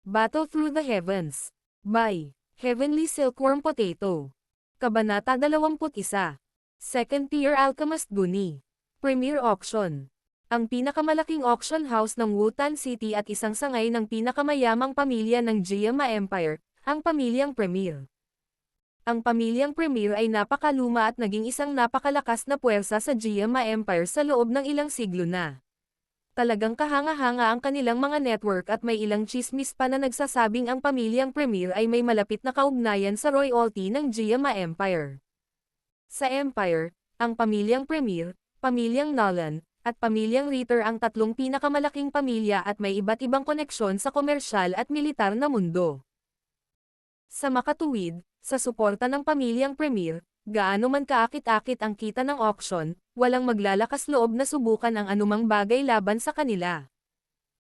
Battle Through the Heavens. By Heavenly Silkworm Potato. Kabanata 21. Second Tier Alchemist Guni. Premier Auction. Ang pinakamalaking auction house ng Wutan City at isang sangay ng pinakamayamang pamilya ng Jiama Empire, ang pamilyang Premier. Ang pamilyang Premier ay napakaluma at naging isang napakalakas na puwersa sa Jiama Empire sa loob ng ilang siglo na. Talagang kahanga-hanga ang kanilang mga network at may ilang chismis pa na nagsasabing ang pamilyang Premier ay may malapit na kaugnayan sa royalty ng Jiama Empire. Sa Empire, ang pamilyang Premier, pamilyang Nolan, at pamilyang Ritter ang tatlong pinakamalaking pamilya at may iba't ibang koneksyon sa komersyal at militar na mundo. Sa makatuwid, sa suporta ng pamilyang Premier, gaano man kaakit-akit ang kita ng auction, walang maglalakas loob na subukan ang anumang bagay laban sa kanila.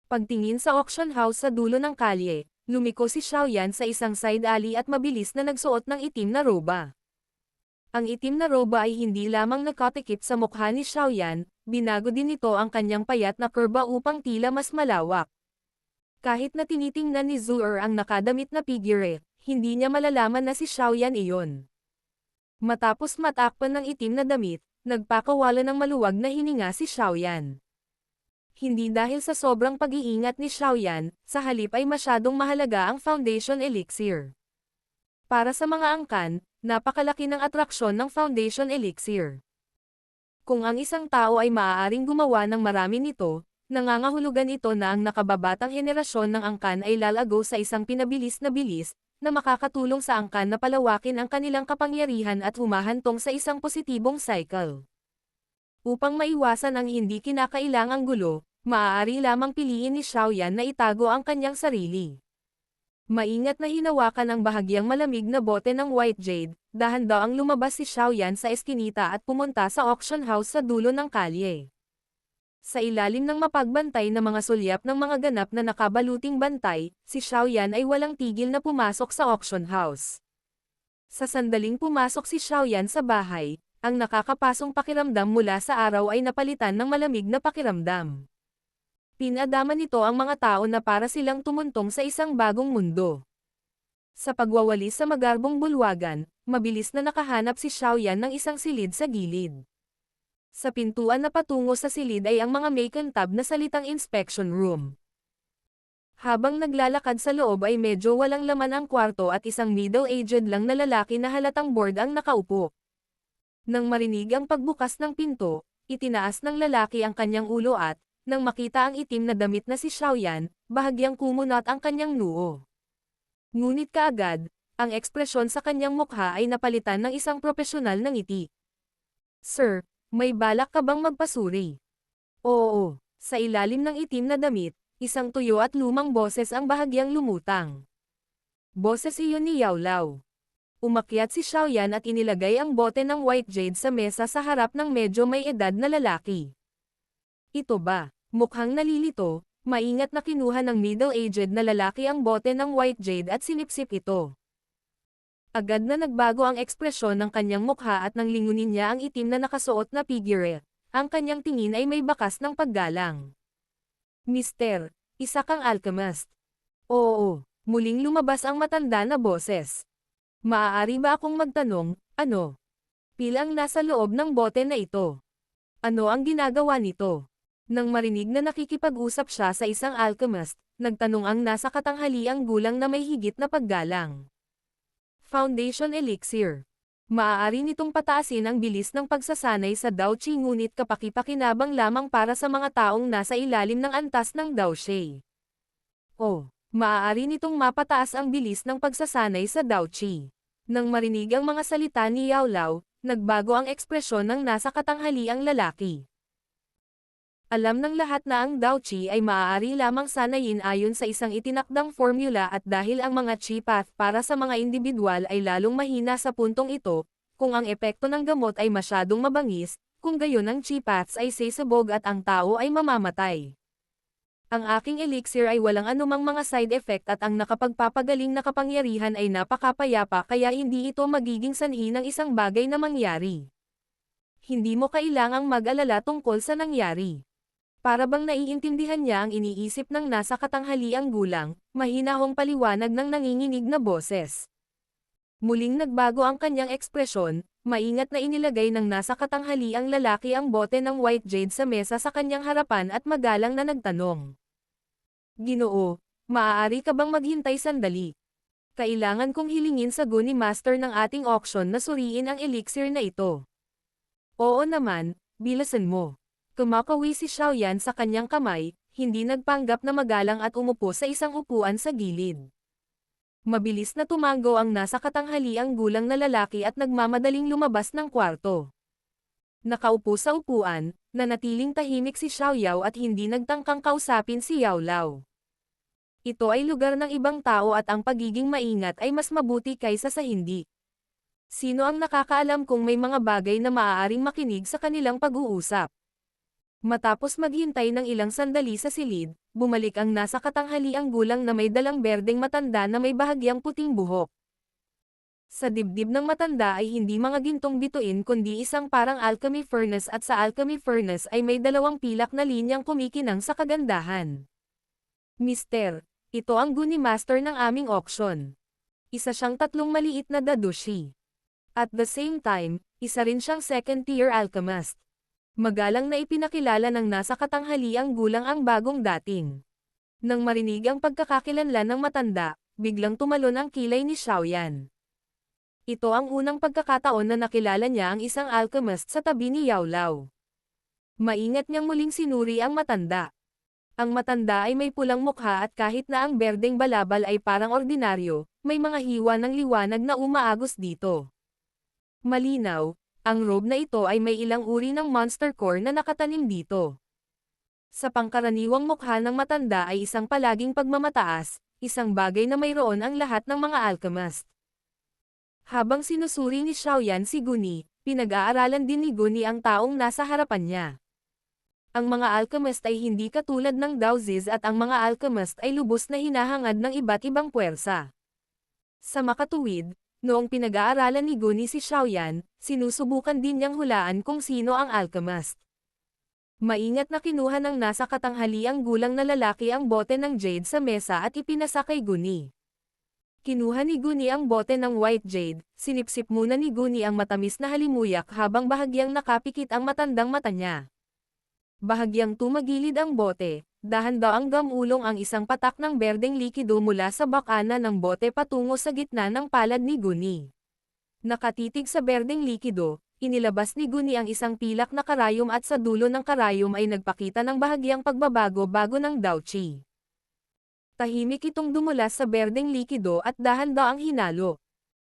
Pagtingin sa auction house sa dulo ng kalye, lumiko si Xiaoyan sa isang side alley at mabilis na nagsuot ng itim na roba. Ang itim na roba ay hindi lamang nakatikip sa mukha ni Xiaoyan, binago din nito ang kanyang payat na kurba upang tila mas malawak. Kahit na tinitingnan ni Zuer ang nakadamit na figure, hindi niya malalaman na si Xiaoyan iyon. Matapos matakpan ng itim na damit, nagpakawala ng maluwag na hininga si Xiaoyan. Hindi dahil sa sobrang pag-iingat ni Xiaoyan, sa halip ay masyadong mahalaga ang Foundation Elixir. Para sa mga angkan, napakalaki ng atraksyon ng Foundation Elixir. Kung ang isang tao ay maaaring gumawa ng marami nito, nangangahulugan ito na ang nakababatang henerasyon ng angkan ay lalago sa isang pinabilis na bilis, na makakatulong sa angkan na palawakin ang kanilang kapangyarihan at humahantong sa isang positibong cycle. Upang maiwasan ang hindi kinakailangang gulo, maaari lamang piliin ni Xiaoyan na itago ang kanyang sarili. Maingat na hinawakan ang bahagyang malamig na bote ng White Jade, dahan-dahang lumabas si Xiaoyan sa eskinita at pumunta sa auction house sa dulo ng kalye. Sa ilalim ng mapagbantay na mga sulyap ng mga ganap na nakabaluting bantay, si Xiaoyan ay walang tigil na pumasok sa auction house. Sa sandaling pumasok si Xiaoyan sa bahay, ang nakakapasong pakiramdam mula sa araw ay napalitan ng malamig na pakiramdam. Pinadama nito ang mga tao na para silang tumuntong sa isang bagong mundo. Sa pagwawalis sa magarbong bulwagan, mabilis na nakahanap si Xiaoyan ng isang silid sa gilid. Sa pintuan na patungo sa silid ay ang mga may kantab na salitang inspection room. Habang naglalakad sa loob ay medyo walang laman ang kwarto at isang middle-aged lang na lalaki na halatang bored ang nakaupo. Nang marinig ang pagbukas ng pinto, itinaas ng lalaki ang kanyang ulo at, nang makita ang itim na damit na si Xiaoyan, bahagyang kumunat ang kanyang noo. Ngunit kaagad, ang ekspresyon sa kanyang mukha ay napalitan ng isang propesyonal na ngiti. "Sir, may balak ka bang magpasuri?" "Oo." Sa ilalim ng itim na damit, isang tuyo at lumang boses ang bahagyang lumutang. Boses iyon ni Yao Lao. Umakyat si Xiaoyan at inilagay ang bote ng White Jade sa mesa sa harap ng medyo may edad na lalaki. "Ito ba?" Mukhang nalilito, maingat na kinuha ng middle-aged na lalaki ang bote ng White Jade at sinipsip ito. Agad na nagbago ang ekspresyon ng kanyang mukha at nang lingunin niya ang itim na nakasuot na figure, ang kanyang tingin ay may bakas ng paggalang. "Mister, isa kang alchemist?" "Oo." Muling lumabas ang matanda na boses. "Maaari ba akong magtanong, ano? Pilang nasa loob ng bote na ito? Ano ang ginagawa nito?" Nang marinig na nakikipag-usap siya sa isang alchemist, nagtanong ang nasa katanghaliang gulang na may higit na paggalang. "Foundation Elixir. Maaari nitong pataasin ang bilis ng pagsasanay sa Dao Qi ngunit kapaki-pakinabang lamang para sa mga taong nasa ilalim ng antas ng Dao Shi. O, maaari nitong mapataas ang bilis ng pagsasanay sa Dao Qi." Nang marinig ang mga salita ni Yao Lao, nagbago ang ekspresyon ng nasa katanghaliang lalaki. Alam ng lahat na ang Dao Qi ay maaari lamang sanayin ayon sa isang itinakdang formula at dahil ang mga Qi path para sa mga individual ay lalong mahina sa puntong ito, kung ang epekto ng gamot ay masyadong mabangis, kung gayon ang Qi paths ay sesabog at ang tao ay mamamatay. Ang aking elixir ay walang anumang mga side effect at ang nakapagpapagaling na kapangyarihan ay napakapayapa kaya hindi ito magiging sanhi ng isang bagay na mangyari. Hindi mo kailangang mag-alala tungkol sa nangyari. Para bang naiintindihan niya ang iniisip ng nasa katanghaliang gulang, mahinahong paliwanag ng nanginginig na boses. Muling nagbago ang kanyang ekspresyon, maingat na inilagay ng nasa katanghaliang lalaki ang bote ng white jade sa mesa sa kanyang harapan at magalang na nagtanong. Ginoo, maaari ka bang maghintay sandali? Kailangan kong hilingin sa guni master ng ating auction na suriin ang elixir na ito. Oo naman, bilasan mo. Kumakawi si Xiaoyan sa kanyang kamay, hindi nagpanggap na magalang at umupo sa isang upuan sa gilid. Mabilis na tumango ang nasa katanghaliang gulang na lalaki at nagmamadaling lumabas ng kwarto. Nakaupo sa upuan, nanatiling tahimik si Xiaoyao at hindi nagtangkang kausapin si Yao Lao. Ito ay lugar ng ibang tao at ang pagiging maingat ay mas mabuti kaysa sa hindi. Sino ang nakakaalam kung may mga bagay na maaaring makinig sa kanilang pag-uusap? Matapos maghintay ng ilang sandali sa silid, bumalik ang nasa katanghaliang gulang na may dalang berdeng matanda na may bahagyang puting buhok. Sa dibdib ng matanda ay hindi mga gintong bituin kundi isang parang alchemy furnace at sa alchemy furnace ay may dalawang pilak na linyang kumikinang sa kagandahan. Mister, ito ang guni master ng aming auction. Isa siyang tatlong maliit na dadushi. At the same time, isa rin siyang second-tier alchemist. Magalang na ipinakilala ng nasa katanghaliang gulang ang bagong dating. Nang marinig ang pagkakakilanlan ng matanda, biglang tumalon ang kilay ni Xiaoyan. Ito ang unang pagkakataon na nakilala niya ang isang alchemist sa tabi ni Yao Lao. Maingat niyang muling sinuri ang matanda. Ang matanda ay may pulang mukha at kahit na ang berdeng balabal ay parang ordinaryo, may mga hiwa ng liwanag na umaagos dito. Malinaw, ang robe na ito ay may ilang uri ng monster core na nakatanim dito. Sa pangkaraniwang mukha ng matanda ay isang palaging pagmamataas, isang bagay na mayroon ang lahat ng mga alchemist. Habang sinusuri ni Xiaoyan si Guni, pinag-aaralan din ni Guni ang taong nasa harapan niya. Ang mga alchemist ay hindi katulad ng Daoziz at ang mga alchemist ay lubos na hinahangad ng iba't ibang puwersa. Sa makatuwid, noong pinag-aaralan ni Guni si Xiaoyan, sinusubukan din niyang hulaan kung sino ang alchemist. Maingat na kinuha ng nasa katanghaliang gulang na lalaki ang bote ng jade sa mesa at ipinasa kay Guni. Kinuha ni Guni ang bote ng white jade, sinipsip muna ni Guni ang matamis na halimuyak habang bahagyang nakapikit ang matandang mata niya. Bahagyang tumagilid ang bote, dahan-daang gamulong ang isang patak ng berdeng likido mula sa bakana ng bote patungo sa gitna ng palad ni Guni. Nakatitig sa berdeng likido, inilabas ni Guni ang isang pilak na karayom at sa dulo ng karayom ay nagpakita ng bahagyang pagbabago-bago ng Daochi. Tahimik itong dumulas sa berdeng likido at dahan-daang hinalo.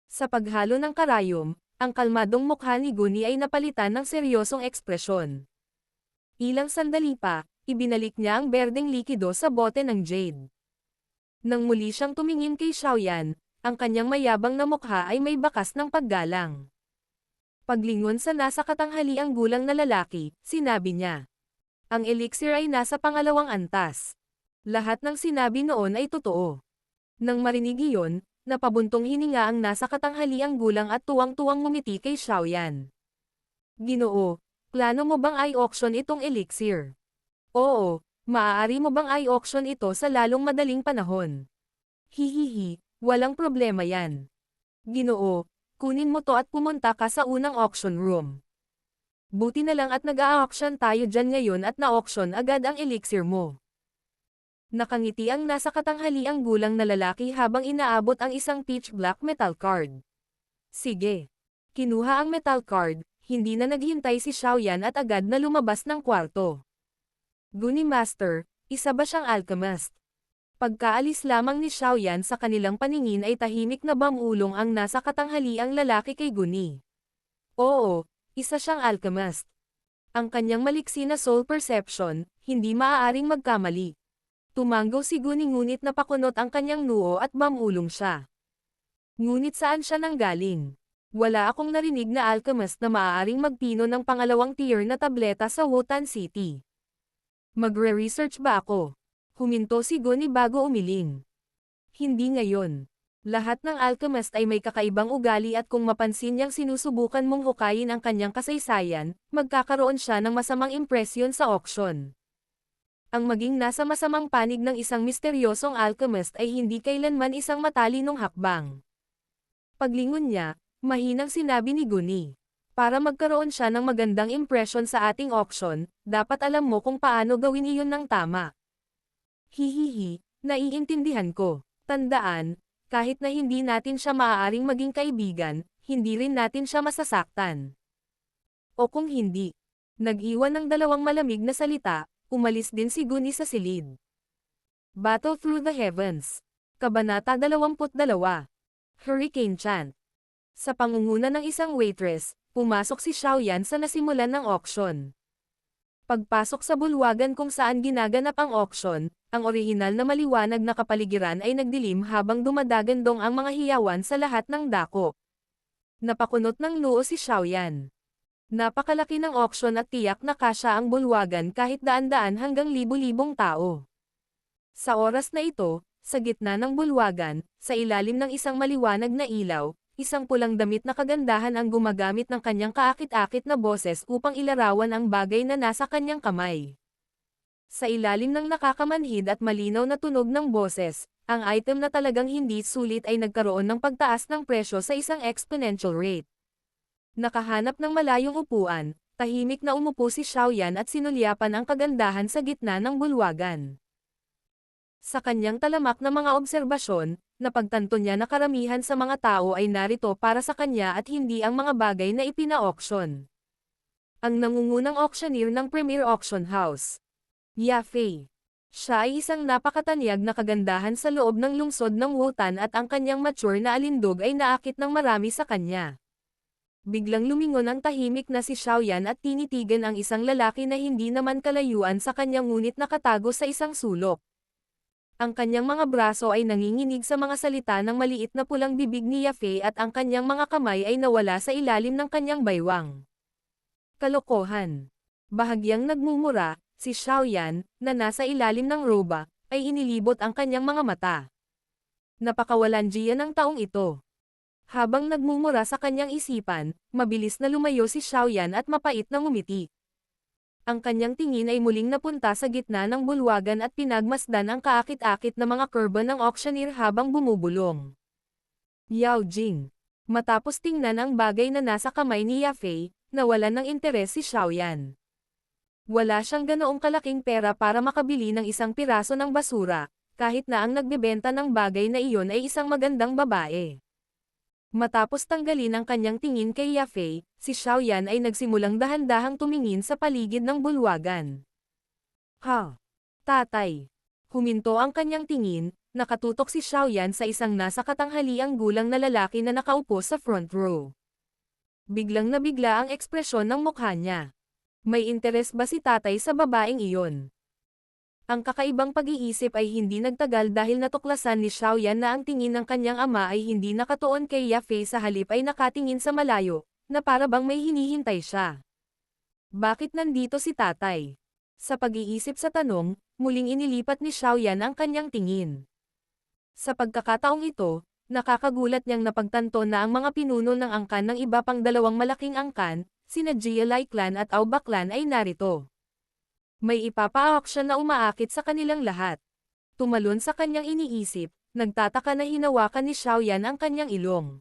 Sa paghalo ng karayom, ang kalmadong mukha ni Guni ay napalitan ng seryosong ekspresyon. Ilang sandali pa, ibinalik niya ang berdeng likido sa bote ng jade. Nang muli siyang tumingin kay Xiaoyan, ang kanyang mayabang na mukha ay may bakas ng paggalang. Paglingon sa nasa katanghaliang gulang na lalaki, sinabi niya. Ang elixir ay nasa pangalawang antas. Lahat ng sinabi noon ay totoo. Nang marinig iyon, napabuntong hininga ang nasa katanghaliang gulang at tuwang-tuwang ngumiti kay Xiaoyan. Ginoo, plano mo bang i-auction itong elixir? Oo, maaari mo bang i-auction ito sa lalong madaling panahon? Hihihi, walang problema yan. Ginoo, kunin mo to at pumunta ka sa unang auction room. Buti na lang at nag-a-auction tayo dyan ngayon at na-auction agad ang elixir mo. Nakangiti ang nasa katanghaliang gulang na lalaki habang inaabot ang isang pitch black metal card. Sige. Kinuha ang metal card, hindi na naghintay si Xiaoyan at agad na lumabas ng kwarto. Guni Master, isa ba siyang alchemist? Pagkaalis lamang ni Xiaoyan sa kanilang paningin ay tahimik na bamulong ang nasa katanghaliang lalaki kay Guni. Oo, isa siyang alchemist. Ang kanyang maliksi na soul perception, hindi maaaring magkamali. Tumanggo si Guni ngunit napakunot ang kanyang noo at bamulong siya. Ngunit saan siya nanggaling? Wala akong narinig na alchemist na maaaring magpino ng pangalawang tier na tableta sa Wotan City. Magre-research ba ako? Huminto si Guni bago umiling. Hindi ngayon. Lahat ng alchemist ay may kakaibang ugali at kung mapansin niyang sinusubukan mong hukayin ang kanyang kasaysayan, magkakaroon siya ng masamang impresyon sa auction. Ang maging nasa masamang panig ng isang misteryosong alchemist ay hindi kailanman isang matalinong hakbang. Paglingon niya, mahinang sinabi ni Guni. Para magkaroon siya ng magandang impresyon sa ating auction, dapat alam mo kung paano gawin iyon ng tama. Hihihi, naiintindihan ko. Tandaan, kahit na hindi natin siya maaaring maging kaibigan, hindi rin natin siya masasaktan. O kung hindi, nag-iwan ng dalawang malamig na salita, umalis din si Guni sa silid. Battle Through the Heavens. Kabanata 22. Hurricane Chant. Sa pangunguna ng isang waitress, pumasok si Xiaoyan sa nasimulan ng auction. Pagpasok sa bulwagan kung saan ginaganap ang auction, ang orihinal na maliwanag na kapaligiran ay nagdilim habang dumadagandong ang mga hiyawan sa lahat ng dako. Napakunot ng noo si Xiaoyan. Napakalaki ng auction at tiyak na kasya ang bulwagan kahit daan-daan hanggang libu-libong tao. Sa oras na ito, sa gitna ng bulwagan, sa ilalim ng isang maliwanag na ilaw, isang pulang damit na kagandahan ang gumagamit ng kanyang kaakit-akit na boses upang ilarawan ang bagay na nasa kanyang kamay. Sa ilalim ng nakakamanhid at malinaw na tunog ng boses, ang item na talagang hindi sulit ay nagkaroon ng pagtaas ng presyo sa isang exponential rate. Nakahanap ng malayong upuan, tahimik na umupo si Xiaoyan at sinulyapan ang kagandahan sa gitna ng bulwagan. Sa kanyang talamak na mga obserbasyon, napagtanto niya na karamihan sa mga tao ay narito para sa kanya at hindi ang mga bagay na ipina-auction. Ang nangungunang auctioneer ng Premier Auction House. Yafei. Siya ay isang napakatanyag na kagandahan sa loob ng lungsod ng Wutan at ang kanyang mature na alindog ay naakit ng marami sa kanya. Biglang lumingon ang tahimik na si Xiaoyan at tinitigan ang isang lalaki na hindi naman kalayuan sa kanya ngunit nakatago sa isang sulok. Ang kanyang mga braso ay nanginginig sa mga salita ng maliit na pulang bibig ni Yafei at ang kanyang mga kamay ay nawala sa ilalim ng kanyang baywang. Kalokohan. Bahagyang nagmumura, si Xiaoyan, na nasa ilalim ng roba, ay inilibot ang kanyang mga mata. Napakawalandiya ng taong ito. Habang nagmumura sa kanyang isipan, mabilis na lumayo si Xiaoyan at mapait na ngumiti. Ang kanyang tingin ay muling napunta sa gitna ng bulwagan at pinagmasdan ang kaakit-akit na mga kurba ng auctioneer habang bumubulong. Yao Jing. Matapos tingnan ang bagay na nasa kamay ni Yafei, nawalan ng interes si Xiaoyan. Wala siyang ganoong kalaking pera para makabili ng isang piraso ng basura, kahit na ang nagbebenta ng bagay na iyon ay isang magandang babae. Matapos tanggalin ang kanyang tingin kay Yafei, si Xiaoyan ay nagsimulang dahan-dahang tumingin sa paligid ng bulwagan. Ha! Tatay! Huminto ang kanyang tingin, nakatutok si Xiaoyan sa isang nasa katanghaliang gulang na lalaki na nakaupo sa front row. Biglang nabigla ang ekspresyon ng mukha niya. May interes ba si tatay sa babaeng iyon? Ang kakaibang pag-iisip ay hindi nagtagal dahil natuklasan ni Xiaoyan na ang tingin ng kanyang ama ay hindi nakatuon kay Yafei sa halip ay nakatingin sa malayo, na para bang may hinihintay siya. Bakit nandito si tatay? Sa pag-iisip sa tanong, muling inilipat ni Xiaoyan ang kanyang tingin. Sa pagkakataong ito, nakakagulat niyang napagtanto na ang mga pinuno ng angkan ng iba pang dalawang malaking angkan, sina Jialai Clan at Aoba Clan ay narito. May ipapa-auction na umaakit sa kanilang lahat. Tumalon sa kanyang iniisip, nagtataka na hinawakan ni Xiaoyan ang kanyang ilong.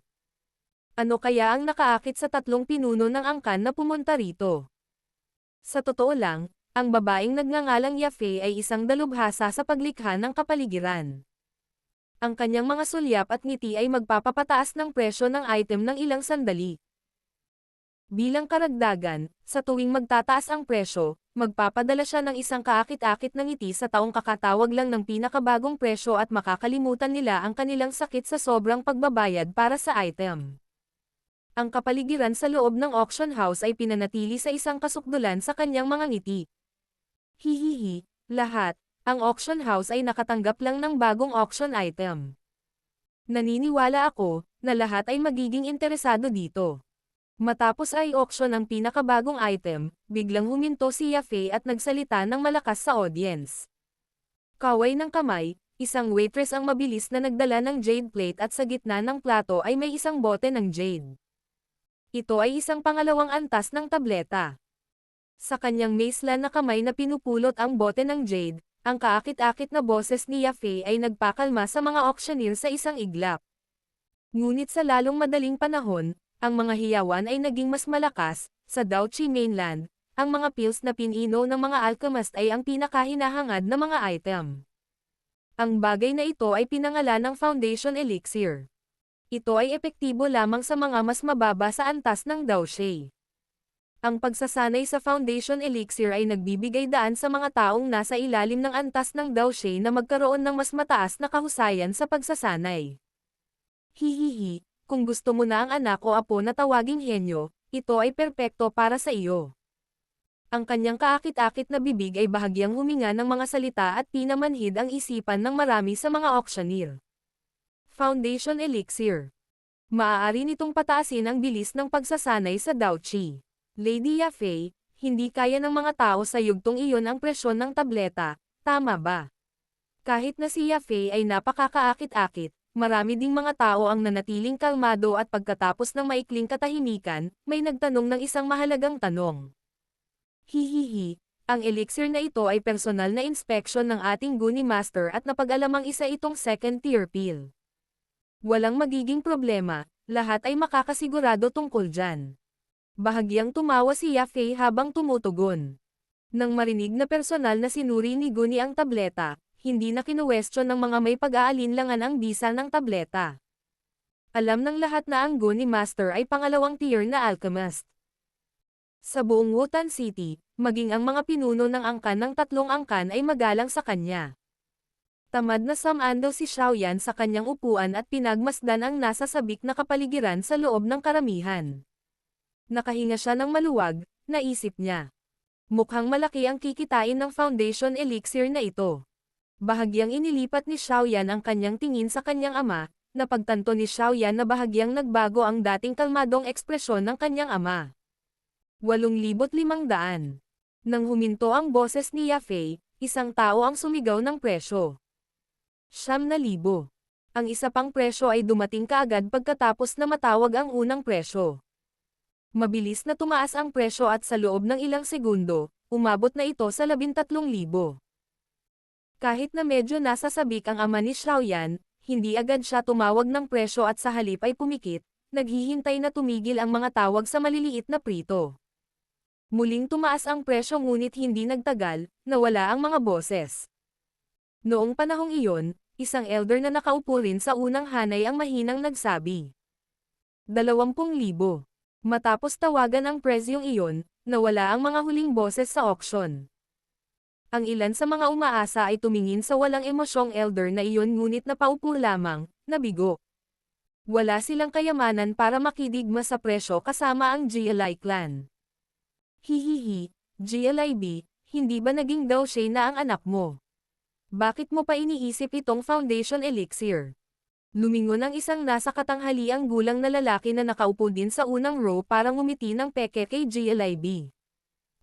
Ano kaya ang nakaakit sa tatlong pinuno ng angkan na pumunta rito? Sa totoo lang, ang babaeng nagngangalang Yafei ay isang dalubhasa sa paglikha ng kapaligiran. Ang kanyang mga sulyap at ngiti ay magpapapataas ng presyo ng item ng ilang sandali. Bilang karagdagan, sa tuwing magtataas ang presyo, magpapadala siya ng isang kaakit-akit na ngiti sa taong kakatawag lang ng pinakabagong presyo at makakalimutan nila ang kanilang sakit sa sobrang pagbabayad para sa item. Ang kapaligiran sa loob ng auction house ay pinanatili sa isang kasukdulan sa kanyang mga ngiti. Hihihi, lahat, ang auction house ay nakatanggap lang ng bagong auction item. Naniniwala ako, na lahat ay magiging interesado dito. Matapos ay auction ang pinakabagong item, biglang huminto si Yafei at nagsalita ng malakas sa audience. Kaway ng kamay, isang waitress ang mabilis na nagdala ng jade plate at sa gitna ng plato ay may isang bote ng jade. Ito ay isang pangalawang antas ng tableta. Sa kanyang macelan na kamay na pinupulot ang bote ng jade, ang kaakit-akit na boses ni Yafei ay nagpakalma sa mga auctioneer sa isang iglap. Ngunit sa lalong madaling panahon, ang mga hiyawan ay naging mas malakas. Sa Daochi mainland, ang mga pills na pinino ng mga alchemist ay ang pinakahinahangad na mga item. Ang bagay na ito ay pinangalan ng Foundation Elixir. Ito ay epektibo lamang sa mga mas mababa sa antas ng Daoshi. Ang pagsasanay sa Foundation Elixir ay nagbibigay daan sa mga taong nasa ilalim ng antas ng Daoshi na magkaroon ng mas mataas na kahusayan sa pagsasanay. Hihihi, kung gusto mo na ang anak o apo na tawaging henyo, ito ay perpekto para sa iyo. Ang kanyang kaakit-akit na bibig ay bahagyang huminga ng mga salita at pinamanhid ang isipan ng marami sa mga auctioneer. Foundation Elixir. Maaari nitong pataasin ang bilis ng pagsasanay sa Daochi. Lady Yafei, hindi kaya ng mga tao sa yugtong iyon ang presyon ng tableta, tama ba? Kahit na si Yafei ay napakakaakit-akit, marami ding mga tao ang nanatiling kalmado at pagkatapos ng maikling katahimikan, may nagtanong ng isang mahalagang tanong. Hihihi, ang elixir na ito ay personal na inspeksyon ng ating Guni Master at napag-alamang isa itong second-tier pill. Walang magiging problema, lahat ay makakasigurado tungkol dyan. Bahagyang tumawa si Yafei habang tumutugon. Nang marinig na personal na sinuri ni Guni ang tableta, hindi na kinuwestiyon ng mga may pag-aalinlangan ang bisa ng tableta. Alam ng lahat na ang Guni Master ay pangalawang tier na alchemist. Sa buong Wutan City, maging ang mga pinuno ng angkan ng tatlong angkan ay magalang sa kanya. Tamad na samando si Xiaoyan sa kanyang upuan at pinagmasdan ang nasa sabik na kapaligiran sa loob ng karamihan. Nakahinga siya ng maluwag, naisip niya. Mukhang malaki ang kikitain ng Foundation Elixir na ito. Bahagyang inilipat ni Xiaoyan ang kanyang tingin sa kanyang ama, napagtanto ni Xiaoyan na bahagyang nagbago ang dating kalmadong ekspresyon ng kanyang ama. 8,500. Nang huminto ang boses ni Yafei, isang tao ang sumigaw ng presyo. 9,000. Ang isa pang presyo ay dumating kaagad pagkatapos na matawag ang unang presyo. Mabilis na tumaas ang presyo at sa loob ng ilang segundo, umabot na ito sa 13,000. Kahit na medyo nasa sabik ang ama ni Xiaoyan, hindi agad siya tumawag ng presyo at sa halip ay pumikit, naghihintay na tumigil ang mga tawag sa maliliit na prito. Muling tumaas ang presyo ngunit hindi nagtagal, nawala ang mga boses. Noong panahong iyon, isang elder na nakaupo rin sa unang hanay ang mahinang nagsabi. 20,000. Matapos tawagan ang presyong iyon, nawala ang mga huling boses sa auction. Ang ilan sa mga umaasa ay tumingin sa walang emosyong elder na iyon ngunit napaupo lamang, nabigo. Wala silang kayamanan para makidigma sa presyo kasama ang GLI clan. Hihihi, GLIB, hindi ba naging Daoshi na ang anak mo? Bakit mo pa iniisip itong Foundation Elixir? Lumingon ang isang nasa katanghaliang gulang na lalaki na nakaupo din sa unang row para ngumiti ng peke kay GLIB.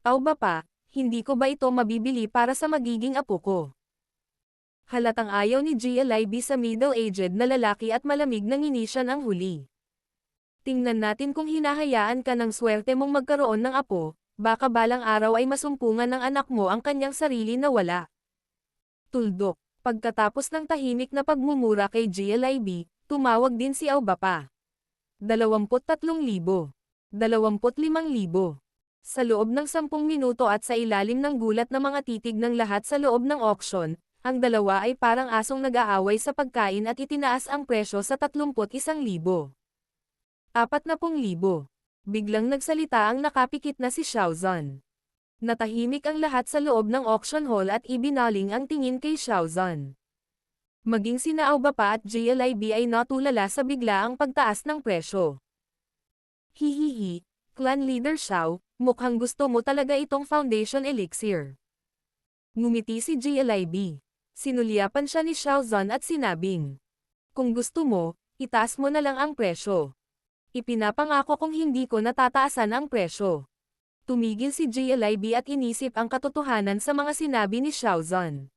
Aw ba pa, hindi ko ba ito mabibili para sa magiging apo ko? Halatang ayaw ni GLIB sa middle-aged na lalaki at malamig na ngini siya ng huli. Tingnan natin kung hinahayaan ka ng swerte mong magkaroon ng apo, baka balang araw ay masumpungan ng anak mo ang kanyang sarili na wala. Tuldok. Pagkatapos ng tahimik na pagmumura kay GLIB, tumawag din si Aoba pa. 23,000. 25,000. Sa loob ng 10 minuto at sa ilalim ng gulat na mga titig ng lahat sa loob ng auction, ang dalawa ay parang asong nag-aaway sa pagkain at itinaas ang presyo sa 31,000. 40,000. Biglang nagsalita ang nakapikit na si Xiaozan. Natahimik ang lahat sa loob ng auction hall at ibinaling ang tingin kay Xiaozan. Maging sina Aoba pa at GLIB ay natulala sa biglaang pagtaas ng presyo. Hihihi, Clan Leader Xiao, mukhang gusto mo talaga itong Foundation Elixir. Ngumiti si GLIB. Sinulyapan siya ni Xiaozan at sinabing, kung gusto mo, itaas mo na lang ang presyo. Ipinapangako kung hindi ko natataasan ang presyo. Tumigil si GLIB at inisip ang katotohanan sa mga sinabi ni Xiaozan.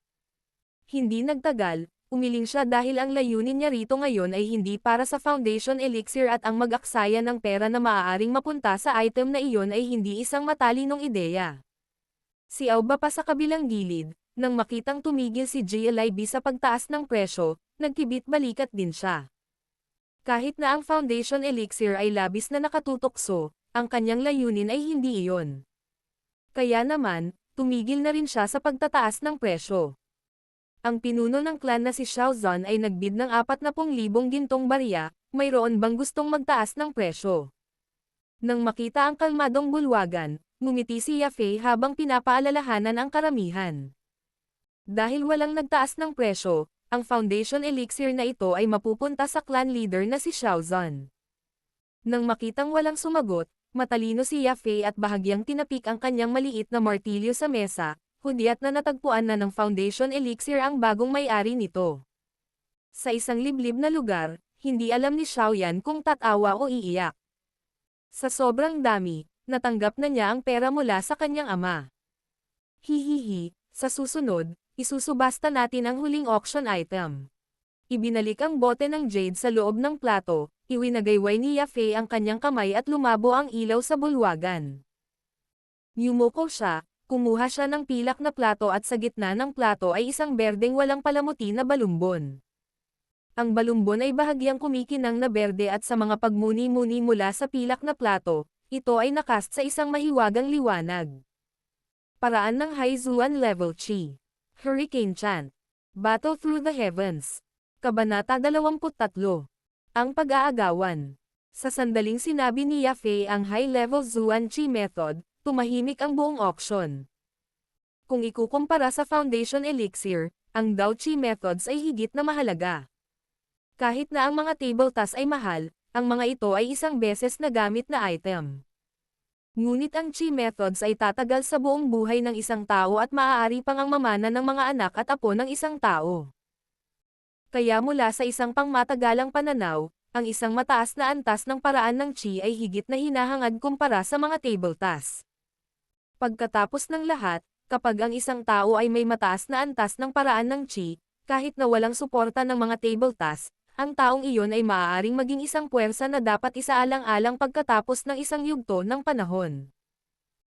Hindi nagtagal, umiling siya dahil ang layunin niya rito ngayon ay hindi para sa Foundation Elixir at ang mag-aksaya ng pera na maaaring mapunta sa item na iyon ay hindi isang matalinong ideya. Si Aoba pa sa kabilang gilid, nang makitang tumigil si JLIB sa pagtaas ng presyo, nagkibit-balikat din siya. Kahit na ang Foundation Elixir ay labis na nakatutokso, ang kanyang layunin ay hindi iyon. Kaya naman, tumigil na rin siya sa pagtataas ng presyo. Ang pinuno ng clan na si Xiao Zhan ay nagbid ng 40,000 gintong barya, mayroon bang gustong magtaas ng presyo? Nang makita ang kalmadong bulwagan, ngumiti si Yafei habang pinapaalalahanan ang karamihan. Dahil walang nagtaas ng presyo, ang Foundation Elixir na ito ay mapupunta sa clan leader na si Xiao Zhan. Nang makitang walang sumagot, matalino si Yafei at bahagyang tinapik ang kanyang maliit na martilyo sa mesa, hudyat na natagpuan na ng Foundation Elixir ang bagong may-ari nito. Sa isang liblib na lugar, hindi alam ni Xiaoyan kung tatawa o iiyak. Sa sobrang dami, natanggap na niya ang pera mula sa kanyang ama. Hihihi, sa susunod, isusubasta natin ang huling auction item. Ibinalik ang bote ng jade sa loob ng plato, iwinagayway ni Yafei ang kanyang kamay at lumabo ang ilaw sa bulwagan. Yumuko siya, kumuha siya ng pilak na plato at sa gitna ng plato ay isang berdeng walang palamuti na balumbon. Ang balumbon ay bahagyang kumikinang na berde at sa mga pagmuni-muni mula sa pilak na plato, ito ay nakast sa isang mahiwagang liwanag. Paraan ng Haizuan Level Chi. Hurricane Chant. Battle Through the Heavens. Kabanata 23. Ang pag-aagawan. Sa sandaling sinabi ni Yafei ang high-level Zuan Chi method, tumahimik ang buong auction. Kung ikukumpara sa Foundation Elixir, ang Dao Chi methods ay higit na mahalaga. Kahit na ang mga table tasks ay mahal, ang mga ito ay isang beses na gamit na item. Ngunit ang Chi methods ay tatagal sa buong buhay ng isang tao at maaari pang ang mamana ng mga anak at apo ng isang tao. Kaya mula sa isang pangmatagalang pananaw, ang isang mataas na antas ng paraan ng Chi ay higit na hinahangad kumpara sa mga table tasks. Pagkatapos ng lahat, kapag ang isang tao ay may mataas na antas ng paraan ng Chi, kahit na walang suporta ng mga table tasks, ang taong iyon ay maaaring maging isang puwersa na dapat isaalang-alang pagkatapos ng isang yugto ng panahon.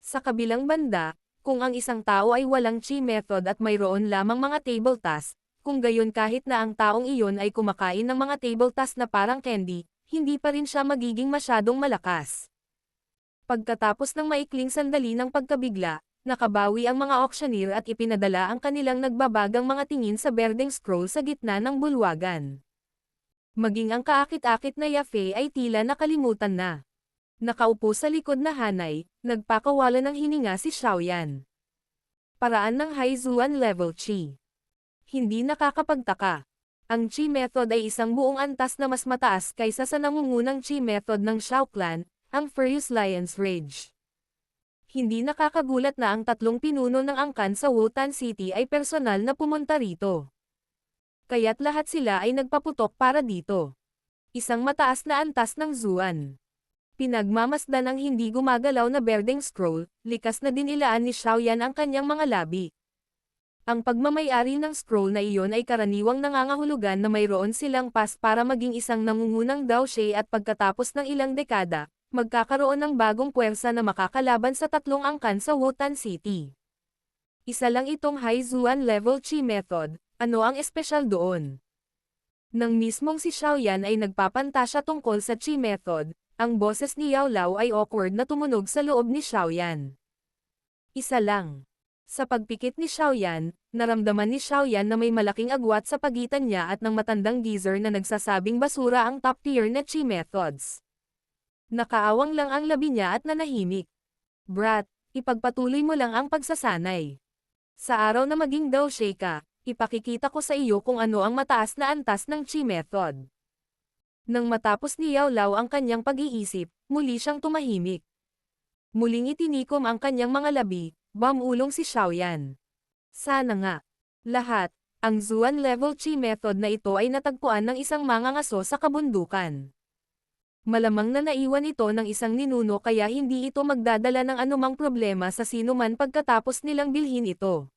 Sa kabilang banda, kung ang isang tao ay walang Chi method at mayroon lamang mga table tasks, kung gayon kahit na ang taong iyon ay kumakain ng mga table tasks na parang candy, hindi pa rin siya magiging masyadong malakas. Pagkatapos ng maikling sandali ng pagkabigla, nakabawi ang mga auctioneer at ipinadala ang kanilang nagbabagang mga tingin sa berdeng scroll sa gitna ng bulwagan. Maging ang kaakit-akit na Yafei ay tila nakalimutan na. Nakaupo sa likod na hanay, nagpakawala ng hininga si Xiaoyan. Paraan ng Haizuan Level Chi. Hindi nakakapagtaka. Ang Chi method ay isang buong antas na mas mataas kaysa sa nangungunang Chi method ng Xiao Clan, ang Furious Lion's Rage. Hindi nakakagulat na ang tatlong pinuno ng angkan sa Wutan City ay personal na pumunta rito. Kaya't lahat sila ay nagpaputok para dito. Isang mataas na antas ng Zuan. Pinagmamasdan ang hindi gumagalaw na berdeng scroll, likas na dinilaan ni Xiaoyan ang kanyang mga labi. Ang pagmamayari ng scroll na iyon ay karaniwang nangangahulugan na mayroon silang pass para maging isang nangungunang daoshe at pagkatapos ng ilang dekada, magkakaroon ng bagong puwersa na makakalaban sa tatlong angkan sa Wutan City. Isa lang itong Haizuan Level Chi method. Ano ang espesyal doon? Nang mismong si Xiaoyan ay nagpapantasya tungkol sa Chi method, ang boses ni Yao Lao ay awkward na tumunog sa loob ni Xiaoyan. Isa lang. Sa pagpikit ni Xiaoyan, naramdaman ni Xiaoyan na may malaking agwat sa pagitan niya at ng matandang geezer na nagsasabing basura ang top tier na Chi methods. Nakaawang lang ang labi niya at nanahimik. Brat, ipagpatuloy mo lang ang pagsasanay. Sa araw na maging daoshe ka, ipakikita ko sa iyo kung ano ang mataas na antas ng Chi method. Nang matapos ni Yao Lao ang kanyang pag-iisip, muli siyang tumahimik. Muling itinikom ang kanyang mga labi, bumulong si Xiaoyan. Sana nga. Lahat, ang Zuan Level Chi method na ito ay natagpuan ng isang mangangaso sa kabundukan. Malamang na naiwan ito ng isang ninuno kaya hindi ito magdadala ng anumang problema sa sinuman pagkatapos nilang bilhin ito.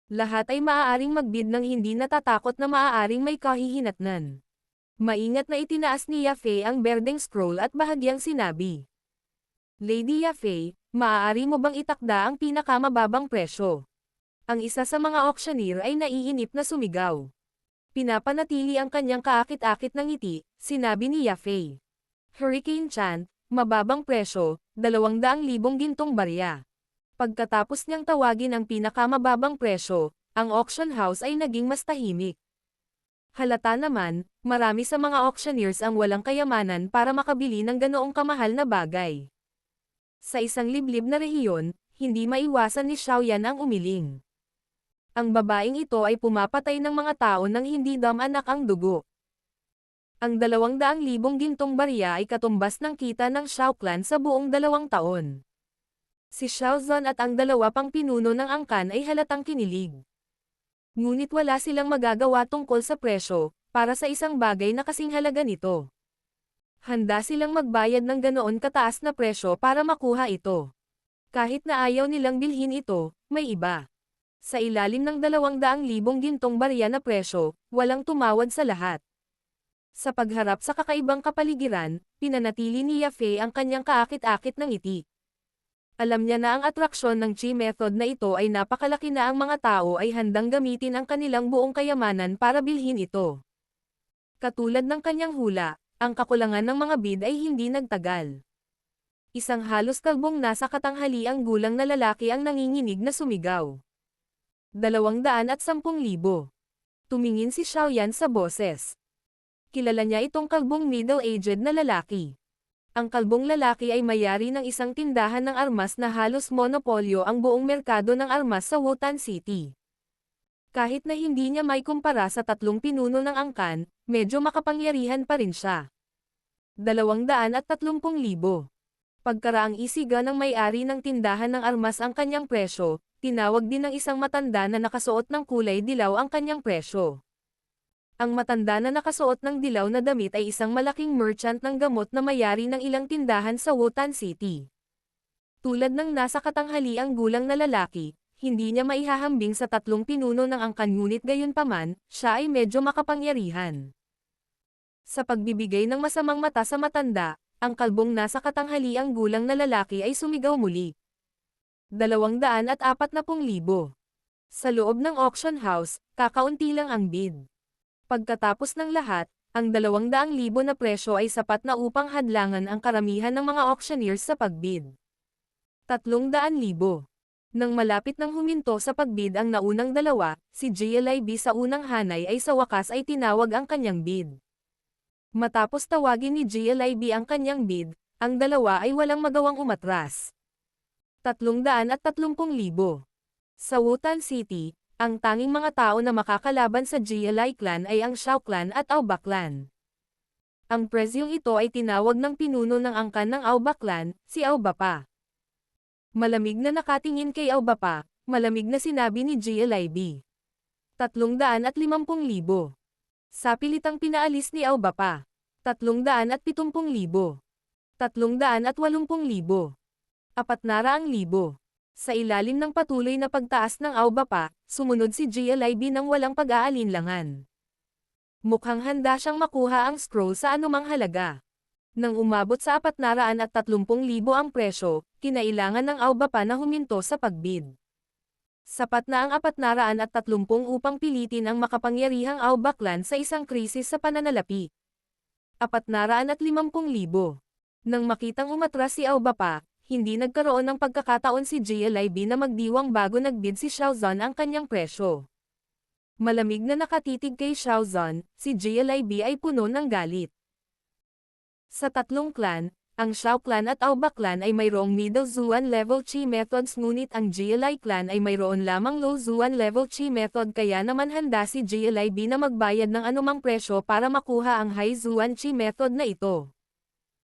Lahat ay maaaring magbid ng hindi natatakot na maaaring may kahihinatnan. Maingat na itinaas ni Yafei ang berdeng scroll at bahagyang sinabi. Lady Yafei, Maaari mo bang itakda ang pinakamababang presyo? Ang isa sa mga auctioneer ay naiinip na sumigaw. Pinapanatili ang kanyang kaakit-akit ng ngiti, sinabi ni Yafei. Hurricane Chant, mababang presyo, 200,000 gintong barya. Pagkatapos niyang tawagin ang pinakamababang presyo, ang auction house ay naging mas tahimik. Halata naman, marami sa mga auctioneers ang walang kayamanan para makabili ng ganoong kamahal na bagay. Sa isang liblib na rehiyon, hindi maiwasan ni Xiaoyan ang umiling. Ang babaeng ito ay pumapatay ng mga tao nang hindi dam-anak ang dugo. Ang 200,000 gintong barya ay katumbas ng kita ng Xiao clan sa buong 2 taon. Si Xiao Zhan at ang 2 pang pinuno ng angkan ay halatang kinilig. Ngunit wala silang magagawa tungkol sa presyo, para sa isang bagay na kasing halaga nito. Handa silang magbayad ng ganoon kataas na presyo para makuha ito. Kahit na ayaw nilang bilhin ito, may iba. Sa ilalim ng 200,000 gintong barya na presyo, walang tumawad sa lahat. Sa pagharap sa kakaibang kapaligiran, pinanatili ni Yafei ang kanyang kaakit-akit ng ngiti. Alam niya na ang atraksyon ng Chi method na ito ay napakalaki na ang mga tao ay handang gamitin ang kanilang buong kayamanan para bilhin ito. Katulad ng kanyang hula, ang kakulangan ng mga bid ay hindi nagtagal. Isang halos kalbong nasa katanghaliang gulang na lalaki ang nanginginig na sumigaw. 210,000. Tumingin si Xiaoyan sa boses. Kilala niya itong kalbong middle-aged na lalaki. Ang kalbong lalaki ay may-ari ng isang tindahan ng armas na halos monopolyo ang buong merkado ng armas sa Wotan City. Kahit na hindi niya may kumpara sa 3 pinuno ng angkan, medyo makapangyarihan pa rin siya. 230,000. Pagkaraang isiga ng may-ari ng tindahan ng armas ang kanyang presyo, tinawag din ng isang matanda na nakasuot ng kulay dilaw ang kanyang presyo. Ang matanda na nakasuot ng dilaw na damit ay isang malaking merchant ng gamot na may-ari ng ilang tindahan sa Wotan City. Tulad ng nasa katanghaliang gulang na lalaki, hindi niya maihahambing sa 3 pinuno ng angkan ngunit gayunpaman, siya ay medyo makapangyarihan. Sa pagbibigay ng masamang mata sa matanda, ang kalbong nasa katanghaliang gulang na lalaki ay sumigaw muli. 240,000. Sa loob ng auction house, kakaunti lang ang bid. Pagkatapos ng lahat, ang 200,000 na presyo ay sapat na upang hadlangan ang karamihan ng mga auctioneers sa pagbid. 300,000. Nang malapit nang huminto sa pagbid ang naunang dalawa, si GLIB sa unang hanay ay sa wakas ay tinawag ang kanyang bid. Matapos tawagin ni GLIB ang kanyang bid, ang dalawa ay walang magawang umatras. 330,000. Sa Wotan City, ang tanging mga tao na makakalaban sa GLI clan ay ang Xiao clan at Aoba clan. Ang presyong ito ay tinawag ng pinuno ng angkan ng Aoba clan, si Aoba pa. Malamig na nakatingin kay Aoba pa, malamig na sinabi ni GLIB. 350,000. Sapilitang pinaalis ni Aoba pa. 370,000. 380,000. 400,000. Sa ilalim ng patuloy na pagtaas ng Aoba pa, sumunod si GLIB nang walang pag-aalinlangan. Mukhang handa siyang makuha ang scroll sa anumang halaga. Nang umabot sa 430,000 ang presyo, kinailangan ng Aoba pa na huminto sa pagbid. Sapat na ang 430 upang pilitin ang makapangyarihang Aoba clan sa isang krisis sa pananalapi. 450,000. Nang makitang umatras si Aoba pa, hindi nagkaroon ng pagkakataon si GLIB na magdiwang bago nagbid si Xiao Zhan ang kanyang presyo. Malamig na nakatitig kay Xiao Zhan, si GLIB ay puno ng galit. Sa 3 clan, ang Xiao clan at Aoba clan ay mayroong middle Zuan level Chi methods ngunit ang GLI clan ay mayroon lamang low Zuan level Chi method kaya naman handa si GLIB na magbayad ng anumang presyo para makuha ang high Zuan Chi method na ito.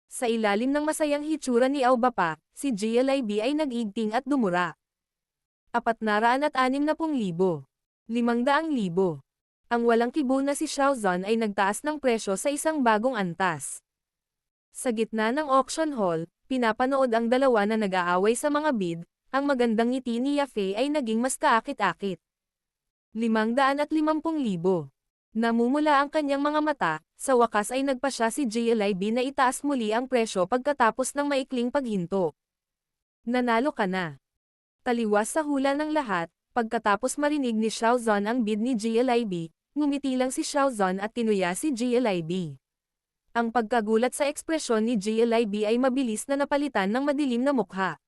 Sa ilalim ng masayang hitsura ni Aoba pa, si GLIB ay nag-igting at dumura. 460,000. 500,000. Ang walang kibo na si Xiao Zhan ay nagtaas ng presyo sa isang bagong antas. Sa gitna ng auction hall, pinapanood ang dalawa na nag-aaway sa mga bid, ang magandang ngiti ni Yafei ay naging mas kaakit-akit. 550,000. Namumula ang kanyang mga mata, sa wakas ay nagpa siya si GLIB na itaas muli ang presyo pagkatapos ng maikling paghinto. Nanalo ka na. Taliwas sa hula ng lahat, pagkatapos marinig ni Xiao Zhan ang bid ni GLIB, ngumiti lang si Xiao Zhan at tinuya si GLIB. Ang pagkagulat sa ekspresyon ni GLIB ay mabilis na napalitan ng madilim na mukha.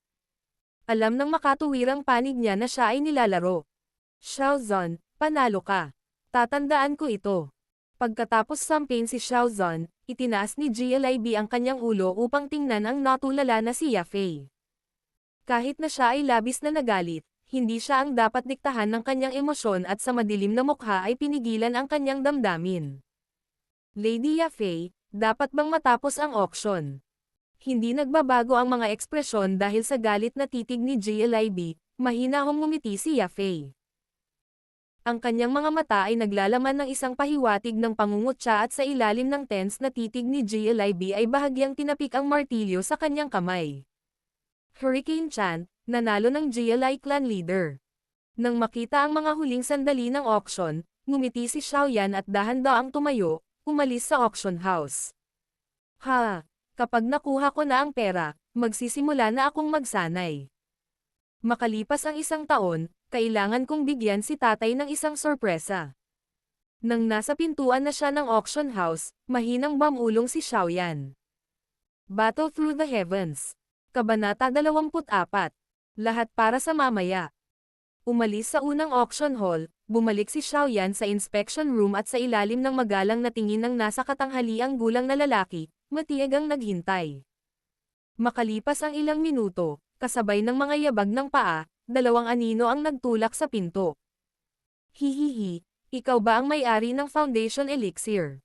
Alam ng makatuwirang panig niya na siya ay nilalaro. Xiao Zhan, panalo ka. Tatandaan ko ito. Pagkatapos sampain si Xiao Zhan, itinaas ni GLIB ang kanyang ulo upang tingnan ang natulala na si Yafei. Kahit na siya ay labis na nagalit, hindi siya ang dapat diktahan ng kanyang emosyon at sa madilim na mukha ay pinigilan ang kanyang damdamin. Lady Yafei, dapat bang matapos ang auction? Hindi nagbabago ang mga ekspresyon dahil sa galit na titig ni GLIB, mahinahong ngumiti si Yafei. Ang kanyang mga mata ay naglalaman ng isang pahiwatig ng pangungutya at sa ilalim ng tense na titig ni GLIB ay bahagyang tinapik ang martilyo sa kanyang kamay. Hurricane Chant, nanalo ng GLI clan leader. Nang makita ang mga huling sandali ng auction, ngumiti si Xiaoyan at dahan-daang tumayo, umalis sa auction house. Ha! Kapag nakuha ko na ang pera, magsisimula na akong magsanay. Makalipas ang isang taon, kailangan kong bigyan si tatay ng isang sorpresa. Nang nasa pintuan na siya ng auction house, mahinang bumulong si Xiaoyan. Battle Through the Heavens. Kabanata 24. Lahat para sa mamaya. Umalis sa unang auction hall, bumalik si Xiaoyan sa inspection room at sa ilalim ng magalang na tingin ng nasa katanghaliang gulang na lalaki, matiyagang naghintay. Makalipas ang ilang minuto, kasabay ng mga yabag ng paa, dalawang anino ang nagtulak sa pinto. Hihihi, ikaw ba ang may-ari ng Foundation Elixir?